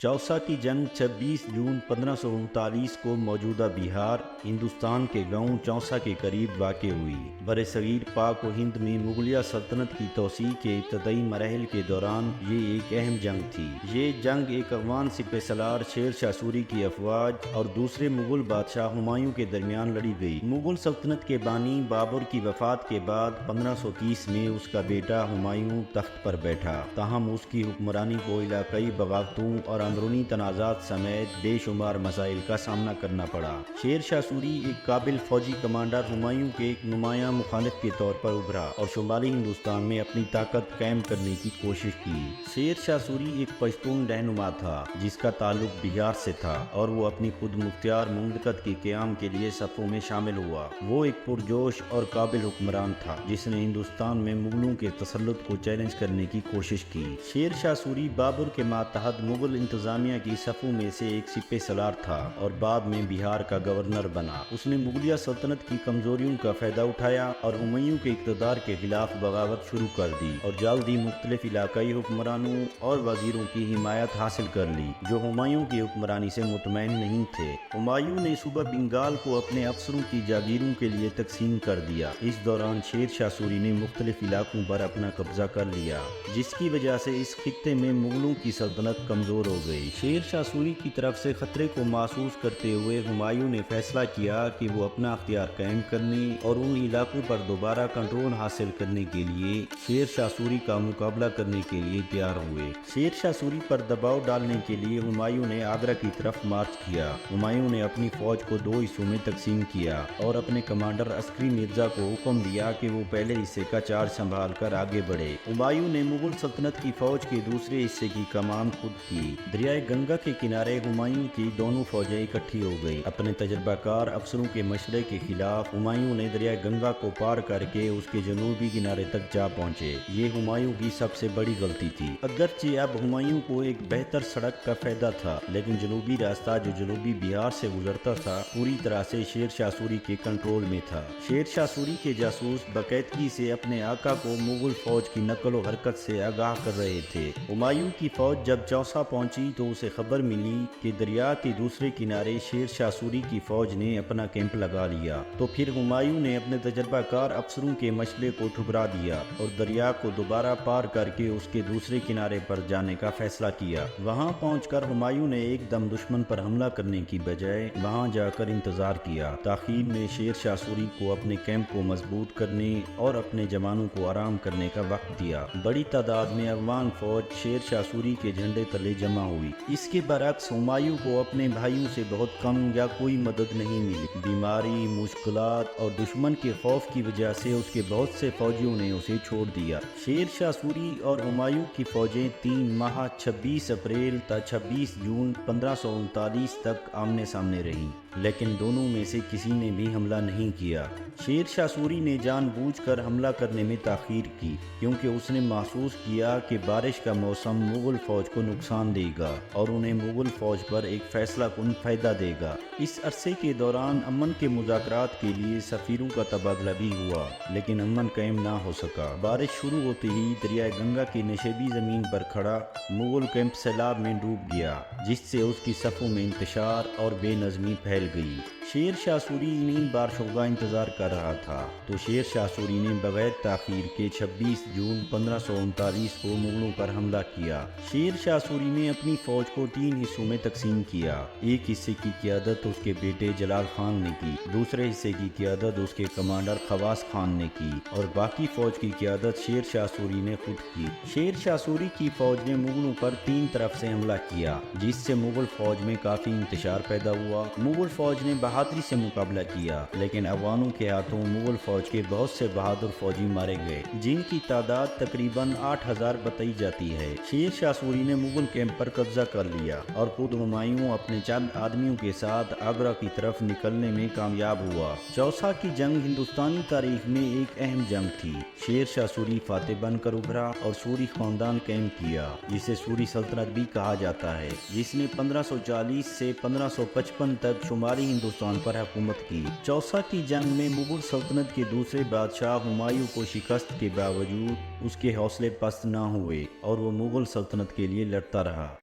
چوسا کی جنگ 26 جون 1539 کو موجودہ بہار ہندوستان کے گاؤں چوسا کے قریب واقع ہوئی۔ برصغیر پاک و ہند میں مغلیہ سلطنت کی توسیع کے ابتدائی مراحل کے دوران یہ ایک اہم جنگ تھی۔ یہ جنگ ایک افغان سپہ سالار شیر شاہ سوری کی افواج اور دوسرے مغل بادشاہ ہمایوں کے درمیان لڑی گئی۔ مغل سلطنت کے بانی بابر کی وفات کے بعد 1530 میں اس کا بیٹا ہمایوں تخت پر بیٹھا، تاہم اس کی حکمرانی کو علاقائی بغاوتوں اور اندرونی تنازعات سمیت بے شمار مسائل کا سامنا کرنا پڑا۔ شیر شاہ سوری ایک قابل فوجی کمانڈر ہمایوں کے ایک نمایاں مخالف کے طور پر ابھرا اور شمالی ہندوستان میں اپنی طاقت قائم کرنے کی کوشش کی۔ شیر شاہ سوری ایک پشتون رہنما تھا جس کا تعلق بہار سے تھا اور وہ اپنی خود مختار مملکت کے قیام کے لیے صفوں میں شامل ہوا۔ وہ ایک پرجوش اور قابل حکمران تھا جس نے ہندوستان میں مغلوں کے تسلط کو چیلنج کرنے کی کوشش کی۔ شیر شاہ سوری بابر کے ماتحت مغل انتظامیہ کی صفوں میں سے ایک سپہ سالار تھا اور بعد میں بہار کا گورنر بنا۔ اس نے مغلیہ سلطنت کی کمزوریوں کا فائدہ اٹھایا اور ہمایوں کے اقتدار کے خلاف بغاوت شروع کر دی اور جلد ہی مختلف علاقائی حکمرانوں اور وزیروں کی حمایت حاصل کر لی جو ہمایوں کی حکمرانی سے مطمئن نہیں تھے۔ ہمایوں نے صوبہ بنگال کو اپنے افسروں کی جاگیروں کے لیے تقسیم کر دیا۔ اس دوران شیر شاہ سوری نے مختلف علاقوں پر اپنا قبضہ کر لیا جس کی وجہ سے اس خطے میں مغلوں کی سلطنت کمزور ہو گئی۔ شیر شاہ سوری کی طرف سے خطرے کو محسوس کرتے ہوئے ہمایوں نے فیصلہ کیا کہ وہ اپنا اختیار قائم کرنے اور ان علاقوں پر دوبارہ کنٹرول حاصل کرنے کے لیے شیر شاہ سوری کا مقابلہ کرنے کے لیے تیار ہوئے۔ شیر شاہ سوری پر دباؤ ڈالنے کے لیے ہمایوں نے آگرہ کی طرف مارچ کیا۔ ہمایوں نے اپنی فوج کو 2 حصوں میں تقسیم کیا اور اپنے کمانڈر عسکری مرزا کو حکم دیا کہ وہ پہلے حصے کا چارج سنبھال کر آگے بڑھے۔ ہمایوں نے مغل سلطنت کی فوج کے دوسرے حصے کی کمان خود کی۔ دریائے گنگا کے کنارے ہمایوں کی دونوں فوجیں اکٹھی ہو گئی۔ اپنے تجربہ کار افسروں کے مشورے کے خلاف ہمایوں نے دریائے گنگا کو پار کر کے اس کے جنوبی کنارے تک جا پہنچے۔ یہ ہمایوں کی سب سے بڑی غلطی تھی۔ اگرچہ اب ہمایوں کو ایک بہتر سڑک کا فائدہ تھا لیکن جنوبی راستہ جو جنوبی بہار سے گزرتا تھا پوری طرح سے شیر شاہ سوری کے کنٹرول میں تھا۔ شیر شاہ سوری کے جاسوس باقاعدگی سے اپنے آقا کو مغل فوج کی نقل و حرکت سے آگاہ کر رہے تھے۔ ہمایوں کی فوج جب چوسا پہنچی تو اسے خبر ملی کہ دریا کے دوسرے کنارے شیر شاہ سوری کی فوج نے اپنا کیمپ لگا لیا، تو پھر ہمایوں نے اپنے تجربہ کار افسروں کے مشورے کو ٹھکرا دیا اور دریا کو دوبارہ پار کر کے اس کے دوسرے کنارے پر جانے کا فیصلہ کیا۔ وہاں پہنچ کر ہمایوں نے ایک دم دشمن پر حملہ کرنے کی بجائے وہاں جا کر انتظار کیا۔ تاخیر نے شیر شاہ سوری کو اپنے کیمپ کو مضبوط کرنے اور اپنے جوانوں کو آرام کرنے کا وقت دیا۔ بڑی تعداد میں افغان فوج شیر شاہ سوری کے جھنڈے تلے جمع ہوئی۔ اس کے برعکس ہمایوں کو اپنے بھائیوں سے بہت کم یا کوئی مدد نہیں ملی۔ بیماری، مشکلات اور دشمن کے خوف کی وجہ سے اس کے بہت سے فوجیوں نے اسے چھوڑ دیا۔ شیر شاہ سوری اور ہمایوں کی فوجیں 3 ماہ 26 اپریل تا 26 جون 1539 تک آمنے سامنے رہیں لیکن دونوں میں سے کسی نے بھی حملہ نہیں کیا۔ شیر شاہ سوری نے جان بوجھ کر حملہ کرنے میں تاخیر کی کیونکہ اس نے محسوس کیا کہ بارش کا موسم مغل فوج کو نقصان دے گا اور انہیں مغل فوج پر ایک فیصلہ کن فائدہ دے گا۔ اس عرصے کے دوران امن کے مذاکرات کے لیے سفیروں کا تبادلہ بھی ہوا لیکن امن قائم نہ ہو سکا۔ بارش شروع ہوتے ہی دریائے گنگا کی نشیبی زمین پر کھڑا مغل کیمپ سیلاب میں ڈوب گیا جس سے اس کی صفوں میں انتشار اور بے نظمی پھیل گئی۔ شیر شاہ سوری انہی بارشوں کا انتظار کر رہا تھا تو شیر شاہ سوری نے بغیر تاخیر کے 26 جون 1539 کو مغلوں پر حملہ کیا۔ شیر شاہ سوری نے اپنی فوج کو 3 حصوں میں تقسیم کیا۔ ایک حصے کی قیادت اس کے بیٹے جلال خان نے کی، دوسرے حصے کی قیادت اس کے کمانڈر خواص خان نے کی اور باقی فوج کی قیادت شیر شاہ سوری نے خود کی۔ شیر شاہ سوری کی فوج نے مغلوں پر 3 طرف سے حملہ کیا جس سے مغل فوج میں کافی انتشار پیدا ہوا۔ مغل فوج نے بہادری سے مقابلہ کیا لیکن افغانوں کے ہاتھوں مغل فوج کے بہت سے بہادر فوجی مارے گئے جن کی تعداد تقریباً 8000 بتائی جاتی ہے۔ شیر شاہ سوری نے مغل کیمپ پر قبضہ کر لیا اور خود ہمایوں اپنے چند آدمیوں کے ساتھ آگرہ کی طرف نکلنے میں کامیاب ہوا۔ چوسا کی جنگ ہندوستانی تاریخ میں ایک اہم جنگ تھی۔ شیر شاہ سوری فاتح بن کر ابھرا اور سوری خاندان قائم کیا جسے سوری سلطنت بھی کہا جاتا ہے، جس نے 1540 سے 1555 تک شمالی ہندوستان پر حکومت کی۔ چوسا کی جنگ میں مغل سلطنت کے دوسرے بادشاہ ہمایوں کو شکست کے باوجود اس کے حوصلے پست نہ ہوئے اور وہ مغل سلطنت کے لیے لڑتا رہا۔